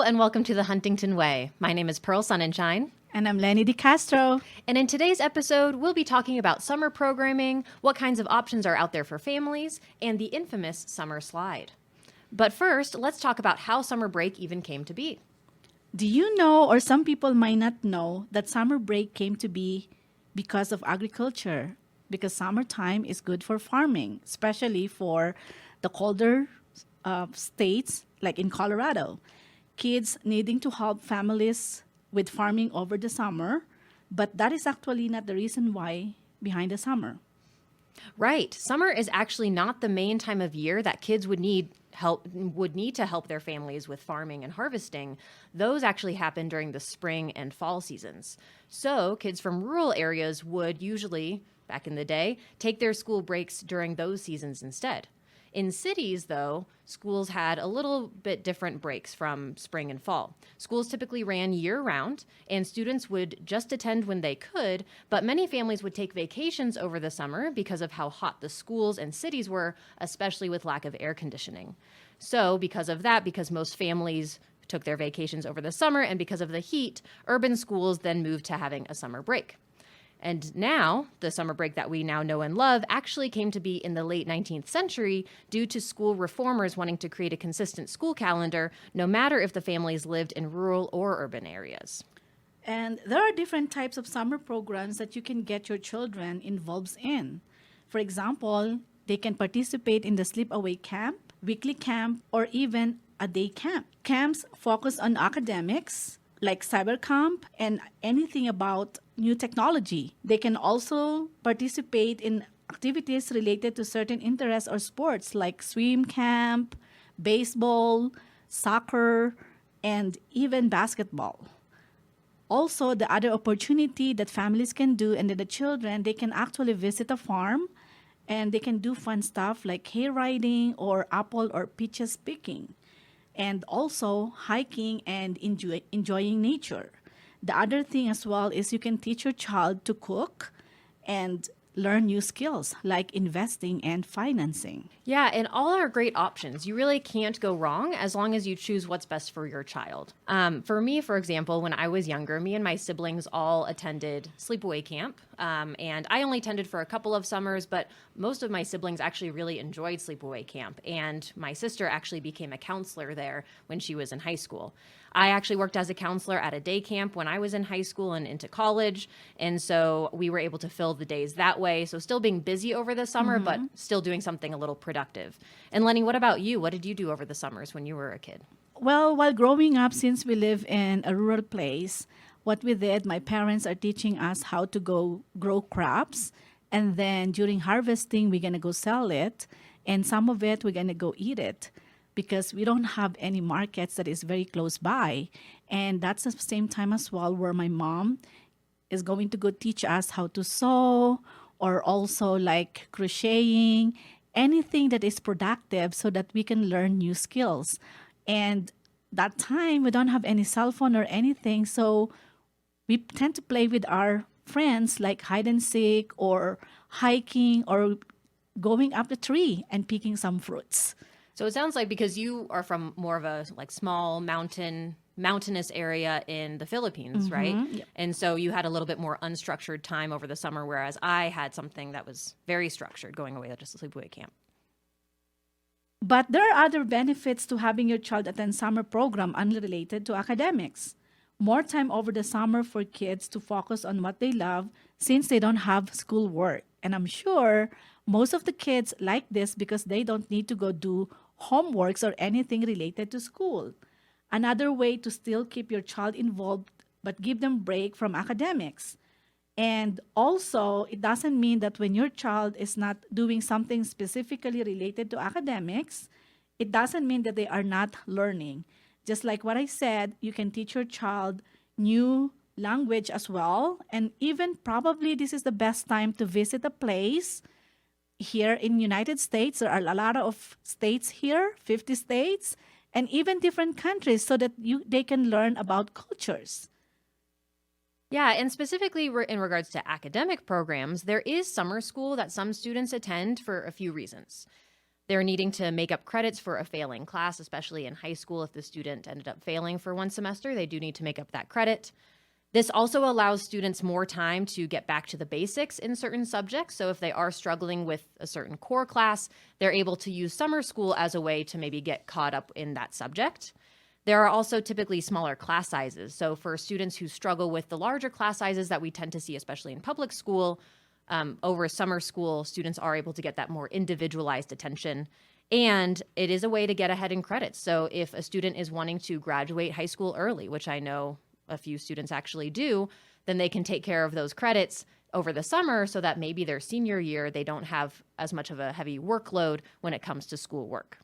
and welcome to the Huntington Way. My name is Pearl Sunshine. And I'm Lenie de Castro. And in today's episode, we'll be talking about summer programming, what kinds of options are out there for families, and the infamous summer slide. But first, let's talk about how summer break even came to be. Do you know, or some people might not know, that summer break came to be because of agriculture? Because summertime is good for farming, especially for the colder states like in Colorado. Kids needing to help families with farming over the summer, but that is actually not the reason why behind the summer. Right. Summer is actually not the main time of year that kids would need to help their families with farming and harvesting. Those actually happen during the spring and fall seasons. So kids from rural areas would usually, back in the day, take their school breaks during those seasons instead. In cities, though, schools had a little bit different breaks from spring and fall. Schools typically ran year-round, and students would just attend when they could, but many families would take vacations over the summer because of how hot the schools and cities were, especially with lack of air conditioning. So because of that, because most families took their vacations over the summer, and because of the heat, urban schools then moved to having a summer break. And now, the summer break that we now know and love actually came to be in the late 19th century due to school reformers wanting to create a consistent school calendar, no matter if the families lived in rural or urban areas. And there are different types of summer programs that you can get your children involved in. For example, they can participate in the sleepaway camp, weekly camp, or even a day camp. Camps focus on academics, like cyber camp and anything about new technology. They can also participate in activities related to certain interests or sports like swim camp, baseball, soccer, and even basketball. Also, the other opportunity that families can do and that the children, they can actually visit a farm and they can do fun stuff like hay riding or apple or peaches picking, and also hiking and enjoying nature. The other thing as well is you can teach your child to cook and learn new skills like investing and financing. Yeah, and all are great options. You really can't go wrong as long as you choose what's best for your child. For me, for example, when I was younger, me and my siblings all attended sleepaway camp. And I only attended for a couple of summers, but most of my siblings actually really enjoyed sleepaway camp. And my sister actually became a counselor there when she was in high school. I actually worked as a counselor at a day camp when I was in high school and into college. And so we were able to fill the days that way. So still being busy over the summer, but still doing something a little productive. And Lenny, what about you? What did you do over the summers when you were a kid? Well, while growing up, since we live in a rural place, what we did, my parents are teaching us how to go grow crops. And then during harvesting, we're going to go sell it. And some of it, we're going to go eat it, because we don't have any markets that is very close by. And that's the same time as well where my mom is going to go teach us how to sew or also like crocheting, anything that is productive so that we can learn new skills. And that time we don't have any cell phone or anything, so we tend to play with our friends like hide and seek or hiking or going up the tree and picking some fruits. So it sounds like because you are from more of a like small mountainous area in the Philippines, right? Yep. And so you had a little bit more unstructured time over the summer, whereas I had something that was very structured, going away to sleepaway camp. But there are other benefits to having your child attend summer program unrelated to academics. More time over the summer for kids to focus on what they love since they don't have schoolwork. And I'm sure most of the kids like this because they don't need to go do homeworks or anything related to school. Another way to still keep your child involved but give them break from academics. And also, it doesn't mean that when your child is not doing something specifically related to academics, it doesn't mean that they are not learning. Just like what I said, you can teach your child new language as well. And even probably this is the best time to visit a place. Here in United States, there are a lot of states here, 50 states, and even different countries so that they can learn about cultures. Yeah, and specifically in regards to academic programs, there is summer school that some students attend for a few reasons. They're needing to make up credits for a failing class, especially in high school. If the student ended up failing for one semester, they do need to make up that credit. This also allows students more time to get back to the basics in certain subjects. So if they are struggling with a certain core class, they're able to use summer school as a way to maybe get caught up in that subject. There are also typically smaller class sizes. So for students who struggle with the larger class sizes that we tend to see, especially in public school, over summer school, students are able to get that more individualized attention. And it is a way to get ahead in credits. So if a student is wanting to graduate high school early, which I know a few students actually do, then they can take care of those credits over the summer so that maybe their senior year, they don't have as much of a heavy workload when it comes to schoolwork.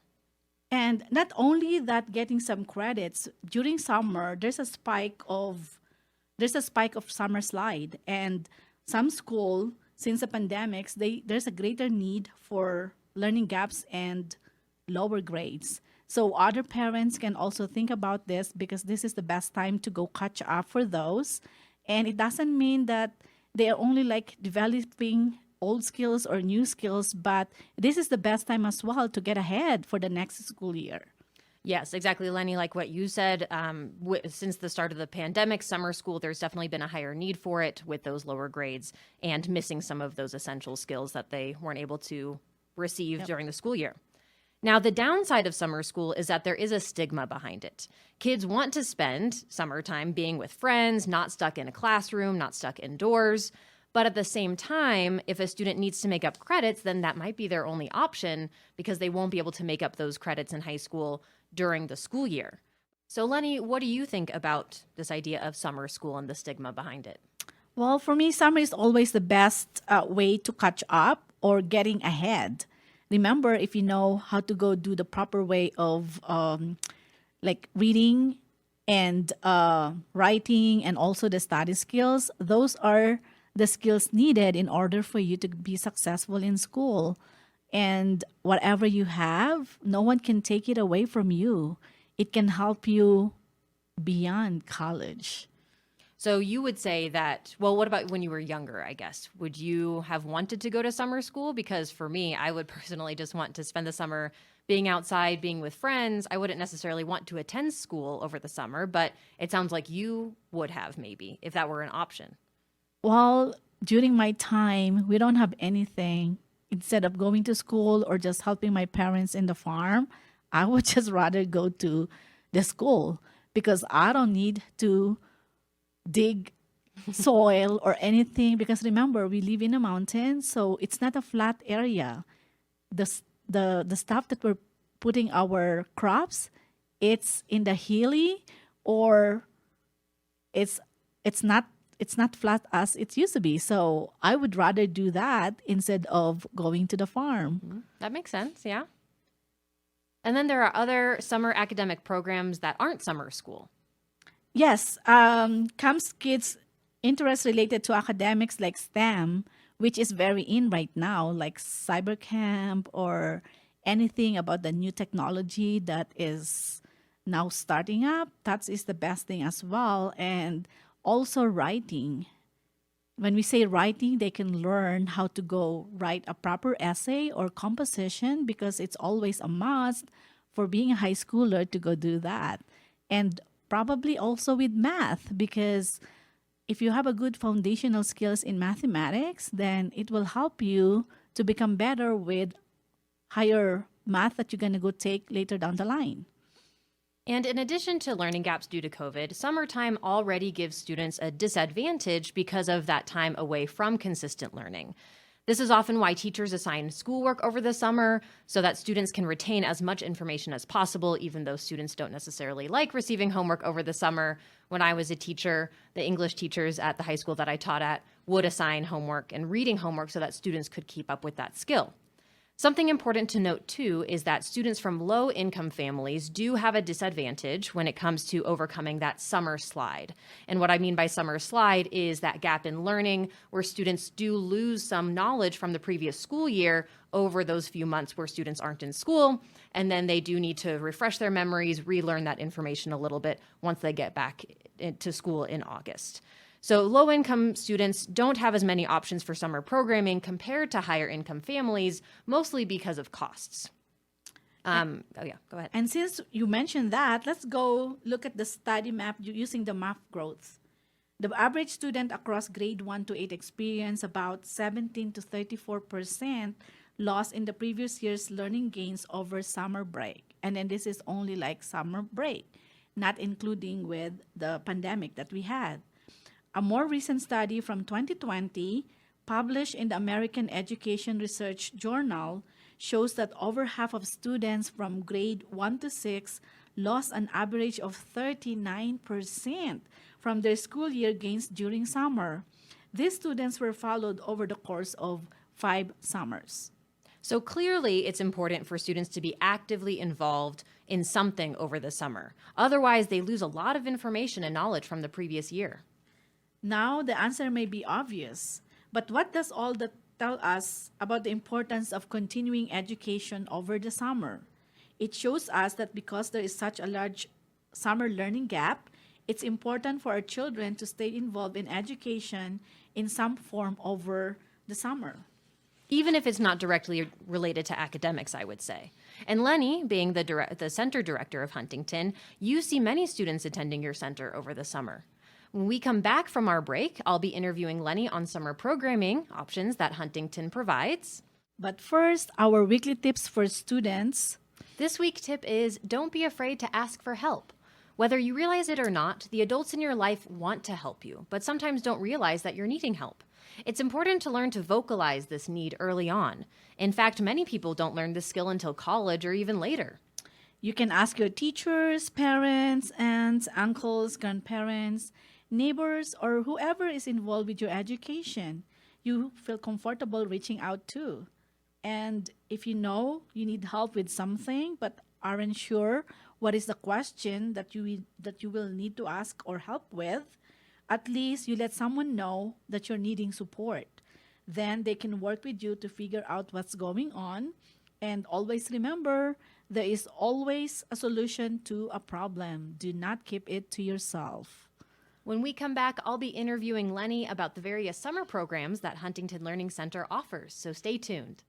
And not only that, getting some credits during summer, there's a spike of summer slide, and some school, since the pandemics, there's a greater need for learning gaps and lower grades. So other parents can also think about this, because this is the best time to go catch up for those. And it doesn't mean that they are only like developing old skills or new skills, but this is the best time as well to get ahead for the next school year. Yes, exactly, Lenny. Like what you said, since the start of the pandemic, summer school, there's definitely been a higher need for it with those lower grades and missing some of those essential skills that they weren't able to receive during the school year. Now, the downside of summer school is that there is a stigma behind it. Kids want to spend summertime being with friends, not stuck in a classroom, not stuck indoors. But at the same time, if a student needs to make up credits, then that might be their only option, because they won't be able to make up those credits in high school during the school year. So Lenny, what do you think about this idea of summer school and the stigma behind it? Well, for me, summer is always the best way to catch up or getting ahead. Remember, if you know how to go do the proper way of like reading and writing, and also the study skills, those are the skills needed in order for you to be successful in school. And whatever you have, no one can take it away from you. It can help you beyond college. So you would say that, well, what about when you were younger, I guess? Would you have wanted to go to summer school? Because for me, I would personally just want to spend the summer being outside, being with friends. I wouldn't necessarily want to attend school over the summer, but it sounds like you would have, maybe, if that were an option. Well, during my time, we don't have anything. Instead of going to school or just helping my parents in the farm, I would just rather go to the school, because I don't need to dig soil or anything, because remember, we live in a mountain, so it's not a flat area. The stuff that we're putting our crops, it's in the hilly, or it's not flat as it used to be. So I would rather do that instead of going to the farm. That makes sense, yeah. And then there are other summer academic programs that aren't summer school. Yes, comes kids' interests related to academics like STEM, which is very in right now, like cyber camp or anything about the new technology that is now starting up. That is the best thing as well. And also writing. When we say writing, they can learn how to go write a proper essay or composition, because it's always a must for being a high schooler to go do that. And probably also with math, because if you have a good foundational skills in mathematics, then it will help you to become better with higher math that you're going to go take later down the line. And in addition to learning gaps due to COVID, summertime already gives students a disadvantage because of that time away from consistent learning. This is often why teachers assign schoolwork over the summer, so that students can retain as much information as possible, even though students don't necessarily like receiving homework over the summer. When I was a teacher, the English teachers at the high school that I taught at would assign homework and reading homework so that students could keep up with that skill. Something important to note, too, is that students from low-income families do have a disadvantage when it comes to overcoming that summer slide. And what I mean by summer slide is that gap in learning where students do lose some knowledge from the previous school year over those few months where students aren't in school, and then they do need to refresh their memories, relearn that information a little bit once they get back to school in August. So low-income students don't have as many options for summer programming compared to higher-income families, mostly because of costs. Oh, yeah, go ahead. And since you mentioned that, let's go look at the study map using the map growth. The average student across grade 1 to 8 experienced about 17 to 34% loss in the previous year's learning gains over summer break. And then this is only like summer break, not including with the pandemic that we had. A more recent study from 2020, published in the American Education Research Journal, shows that over half of students from grade 1 to 6 lost an average of 39% from their school year gains during summer. These students were followed over the course of 5 summers. So clearly, it's important for students to be actively involved in something over the summer. Otherwise, they lose a lot of information and knowledge from the previous year. Now, the answer may be obvious, but what does all that tell us about the importance of continuing education over the summer? It shows us that because there is such a large summer learning gap, it's important for our children to stay involved in education in some form over the summer. Even if it's not directly related to academics, I would say. And Lenny, being the center director of Huntington, you see many students attending your center over the summer. When we come back from our break, I'll be interviewing Lenny on summer programming options that Huntington provides. But first, our weekly tips for students. This week's tip is don't be afraid to ask for help. Whether you realize it or not, the adults in your life want to help you, but sometimes don't realize that you're needing help. It's important to learn to vocalize this need early on. In fact, many people don't learn this skill until college or even later. You can ask your teachers, parents, aunts, uncles, grandparents, neighbors, or whoever is involved with your education. You feel comfortable reaching out to. And if you know you need help with something but aren't sure what is the question that you will need to ask or help with, at least you let someone know that you're needing support. Then they can work with you to figure out what's going on. And always remember, there is always a solution to a problem. Do not keep it to yourself. When we come back, I'll be interviewing Lenny about the various summer programs that Huntington Learning Center offers, so stay tuned.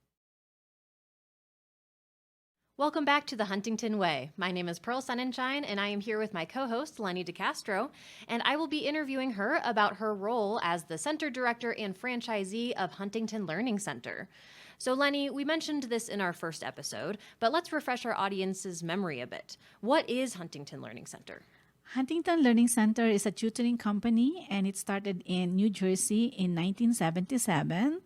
Welcome back to the Huntington Way. My name is Pearl Sunenshine, and I am here with my co-host, Lenie de Castro, and I will be interviewing her about her role as the center director and franchisee of Huntington Learning Center. So, Lenny, we mentioned this in our first episode, but let's refresh our audience's memory a bit. What is Huntington Learning Center? Huntington Learning Center is a tutoring company, and it started in New Jersey in 1977.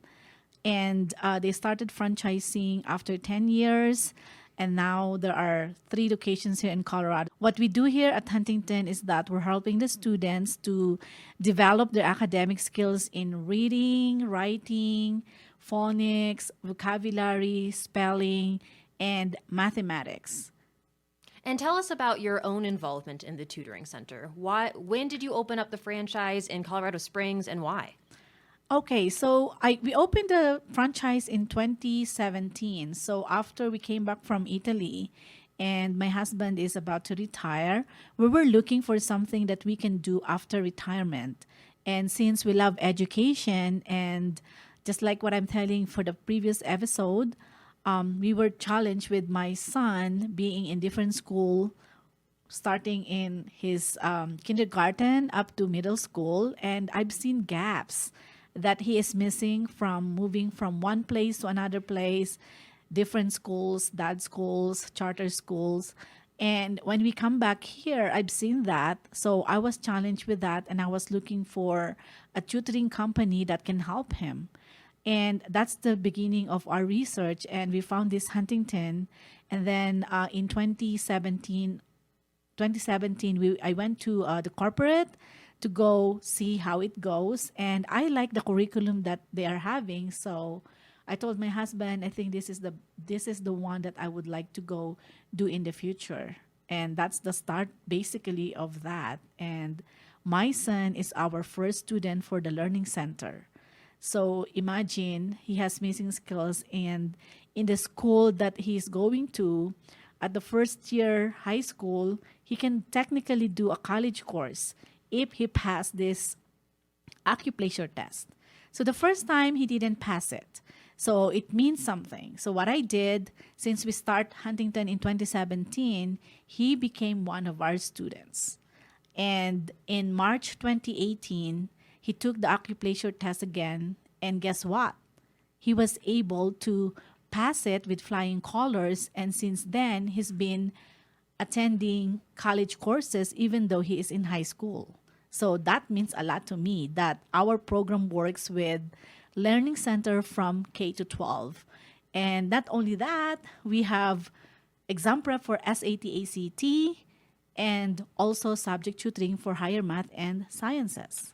And they started franchising after 10 years. And now there are 3 locations here in Colorado. What we do here at Huntington is that we're helping the students to develop their academic skills in reading, writing, phonics, vocabulary, spelling, and mathematics. And tell us about your own involvement in the tutoring center. When did you open up the franchise in Colorado Springs, and why? Okay, so we opened the franchise in 2017. So after we came back from Italy and my husband is about to retire, we were looking for something that we can do after retirement. And since we love education, and just like what I'm telling for the previous episode, we were challenged with my son being in different school, starting in his kindergarten up to middle school. And I've seen gaps that he is missing from moving from one place to another place, different schools, dad schools, charter schools. And when we come back here, I've seen that. So I was challenged with that, and I was looking for a tutoring company that can help him. And that's the beginning of our research. And we found this Huntington. And then in 2017, I went to the corporate to go see how it goes. And I like the curriculum that they are having. So I told my husband, I think this is the one that I would like to go do in the future. And that's the start basically of that. And my son is our first student for the learning center. So imagine he has missing skills, and in the school that he's going to, at the first year high school, he can technically do a college course if he passed this acupressure test. So the first time he didn't pass it. So it means something. So what I did, since we start Huntington in 2017, he became one of our students. And in March 2018, he took the occupational test again. And guess what? He was able to pass it with flying colors. And since then, he's been attending college courses even though he is in high school. So that means a lot to me that our program works with Learning Center from K to 12. And not only that, we have exam prep for SAT, ACT, and also subject tutoring for higher math and sciences.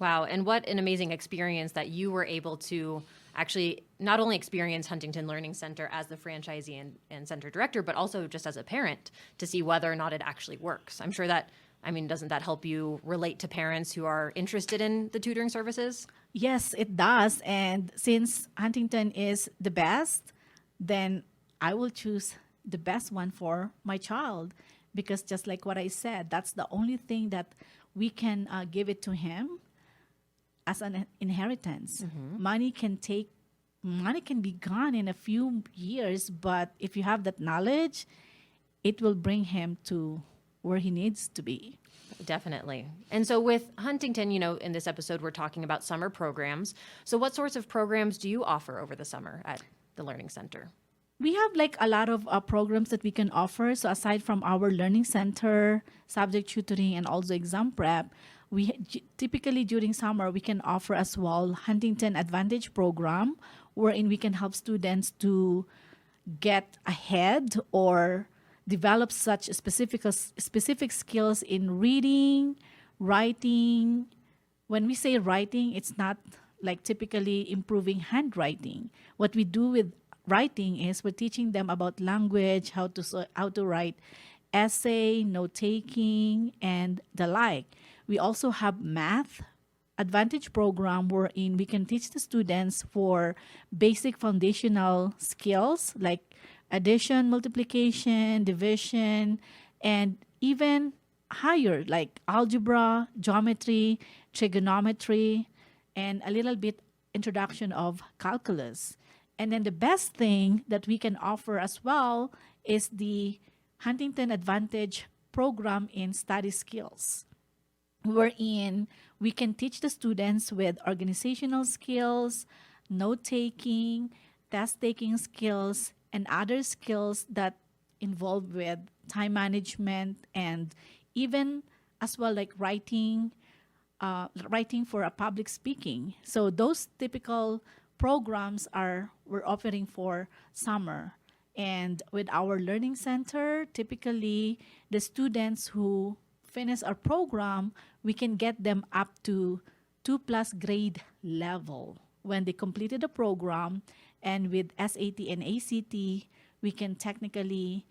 Wow. And what an amazing experience that you were able to actually not only experience Huntington Learning Center as the franchisee and center director, but also just as a parent to see whether or not it actually works. I'm sure that, I mean, doesn't that help you relate to parents who are interested in the tutoring services? Yes, it does. And since Huntington is the best, then I will choose the best one for my child. Because just like what I said, that's the only thing that we can give it to him as an inheritance. Money can be gone in a few years, but if you have that knowledge, it will bring him to where he needs to be. Definitely. And so with Huntington, in this episode, we're talking about summer programs. So what sorts of programs do you offer over the summer at the Learning Center? We have like a lot of programs that we can offer. So aside from our learning center, subject tutoring, and also exam prep, we typically during summer we can offer as well Huntington Advantage program, wherein we can help students to get ahead or develop such specific skills in reading, writing. When we say writing, it's not like typically improving handwriting. What we do with writing is we're teaching them about language, how to write essay, note taking, and the like. We also have math advantage program wherein we can teach the students for basic foundational skills like addition, multiplication, division, and even higher like algebra, geometry, trigonometry, and a little bit introduction of calculus. And then the best thing that we can offer as well is the Huntington Advantage program in study skills, wherein we can teach the students with organizational skills, note taking, test taking skills, and other skills that involve with time management and even as well like writing for a public speaking. So those typical programs we're offering for summer. And with our learning center, typically the students who finish our program, we can get them up to 2+ grade level when they completed the program. And with SAT and ACT, we can technically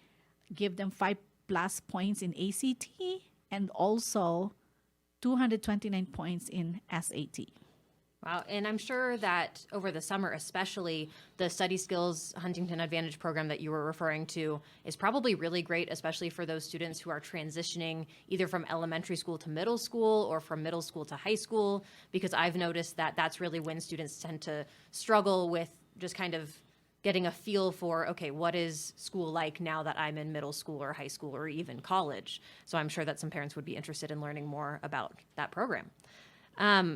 give them 5+ points in ACT and also 229 points in SAT. Wow. And I'm sure that over the summer, especially the study skills Huntington Advantage program that you were referring to is probably really great, especially for those students who are transitioning either from elementary school to middle school or from middle school to high school, because I've noticed that that's really when students tend to struggle with just kind of getting a feel for, okay, what is school like now that I'm in middle school or high school or even college? So I'm sure that some parents would be interested in learning more about that program.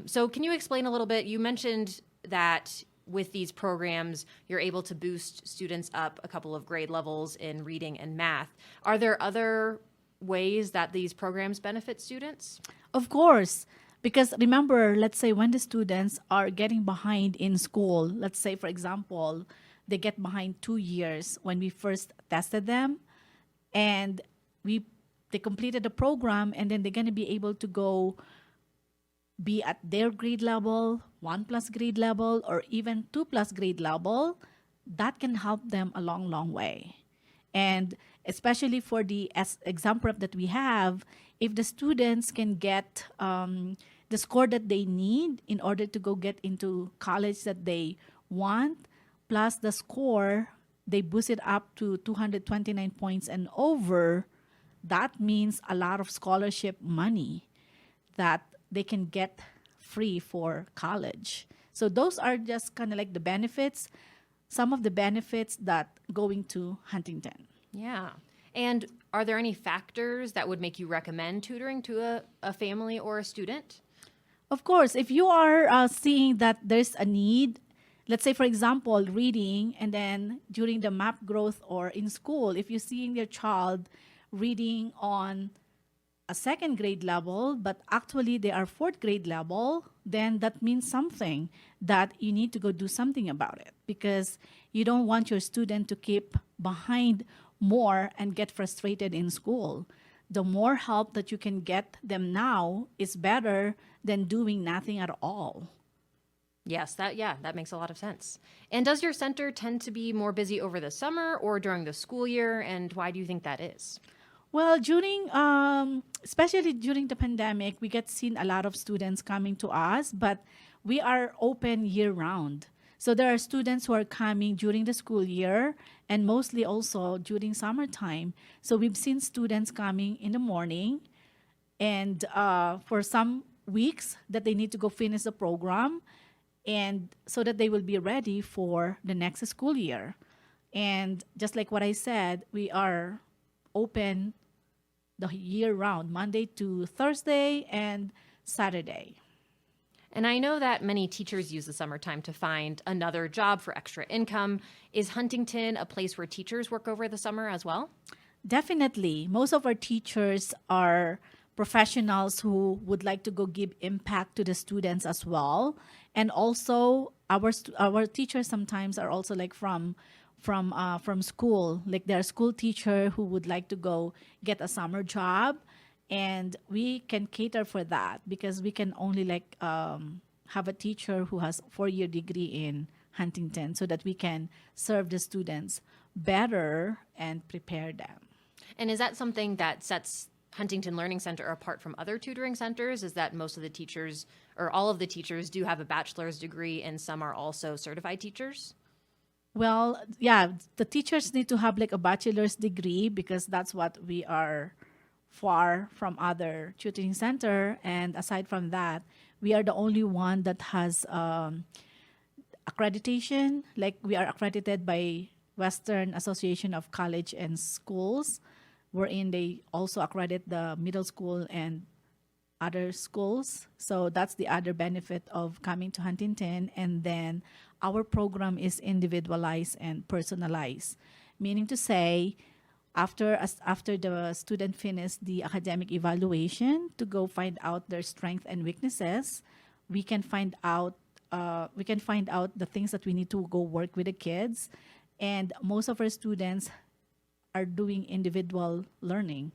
So can you explain a little bit? You mentioned that with these programs, you're able to boost students up a couple of grade levels in reading and math. Are there other ways that these programs benefit students? Of course, because remember, let's say when the students are getting behind in school, let's say, for example, they get behind 2 years when we first tested them and they completed the program, and then they're going to be able to go be at their grade level, 1+ grade level, or even 2+ grade level. That can help them a long, long way. And especially for the exam prep that we have, if the students can get the score that they need in order to go get into college that they want, plus the score, they boost it up to 229 points and over, that means a lot of scholarship money that they can get free for college. So those are just kind of like the benefits. some of the benefits that going to Huntington. Yeah. And are there any factors that would make you recommend tutoring to a family or a student? Of course, if you are seeing that there's a need, let's say, for example, reading, and then during the map growth or in school, if you're seeing your child reading on a second grade level, but actually they are fourth grade level, then that means something that you need to go do something about it, because you don't want your student to keep behind more and get frustrated in school. The more help that you can get them now is better than doing nothing at all. Yes, that makes a lot of sense. And does your center tend to be more busy over the summer or during the school year? And why do you think that is? Well, especially during the pandemic, we get seen a lot of students coming to us, but we are open year round. So there are students who are coming during the school year and mostly also during summertime. So we've seen students coming in the morning, and for some weeks that they need to go finish the program, and so that they will be ready for the next school year. And just like what I said, we are open the year round, Monday to Thursday and Saturday. And I know that many teachers use the summertime to find another job for extra income. Is Huntington a place where teachers work over the summer as well? Definitely. Most of our teachers are professionals who would like to go give impact to the students as well. And also our teachers sometimes are also like from school, like they're a school teacher who would like to go get a summer job, and we can cater for that because we can only have a teacher who has 4-year degree in Huntington so that we can serve the students better and prepare them. And is that something that sets Huntington Learning Center apart from other tutoring centers? Is that most of the teachers or all of the teachers do have a bachelor's degree and some are also certified teachers? Well, yeah, the teachers need to have like a bachelor's degree because that's what we are far from other tutoring center. And aside from that, we are the only one that has accreditation. Like we are accredited by Western Association of College and Schools, wherein they also accredit the middle school and other schools. So that's the other benefit of coming to Huntington. And then our program is individualized and personalized, meaning to say, after the student finishes the academic evaluation to go find out their strengths and weaknesses, we can find out the things that we need to go work with the kids. And most of our students are doing individual learning.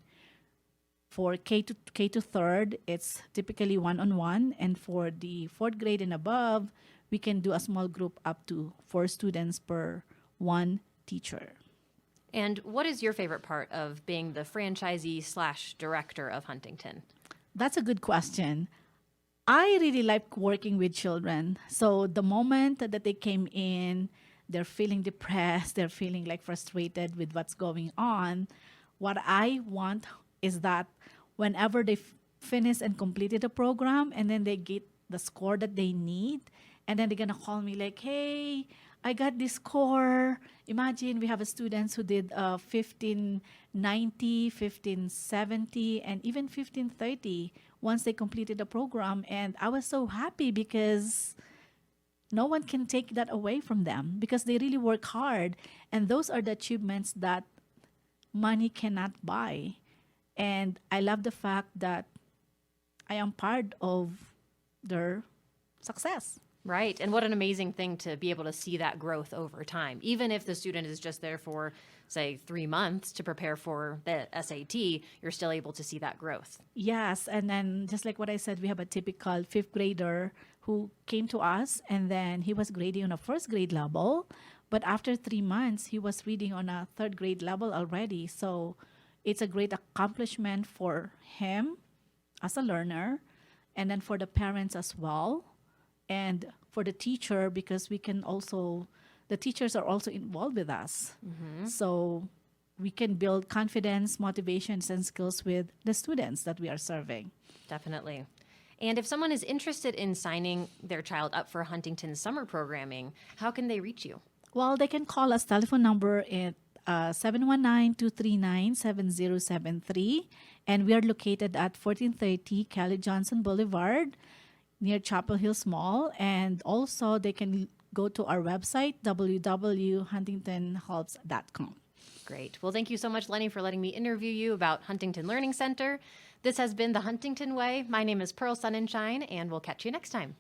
For K to third, it's typically one-on-one, and for the fourth grade and above, we can do a small group up to 4 students per one teacher. And what is your favorite part of being the franchisee/director of Huntington? That's a good question. I really like working with children. So the moment that they came in, they're feeling depressed, they're feeling like frustrated with what's going on. What I want is that whenever they finish and completed the program and then they get the score that they need, and then they're going to call me like, hey, I got this score. Imagine we have a students who did 1590, 1570, and even 1530 once they completed the program. And I was so happy because no one can take that away from them because they really work hard. And those are the achievements that money cannot buy. And I love the fact that I am part of their success. Right. And what an amazing thing to be able to see that growth over time. Even if the student is just there for, say, 3 months to prepare for the SAT, you're still able to see that growth. Yes. And then just like what I said, we have a typical 5th grader who came to us, and then he was grading on a 1st grade level. But after 3 months, he was reading on a 3rd grade level already. So it's a great accomplishment for him as a learner, and then for the parents as well. And for the teacher, because the teachers are also involved with us. Mm-hmm. So we can build confidence, motivations, and skills with the students that we are serving. Definitely. And if someone is interested in signing their child up for Huntington's summer programming, how can they reach you? Well, they can call us telephone number at 719-239-7073. And we are located at 1430 Kelly Johnson Boulevard near Chapel Hills Mall. And also they can go to our website, www.huntingtonhelps.com. Great. Well, thank you so much, Lenny, for letting me interview you about Huntington Learning Center. This has been The Huntington Way. My name is Pearl Sunshine, and we'll catch you next time.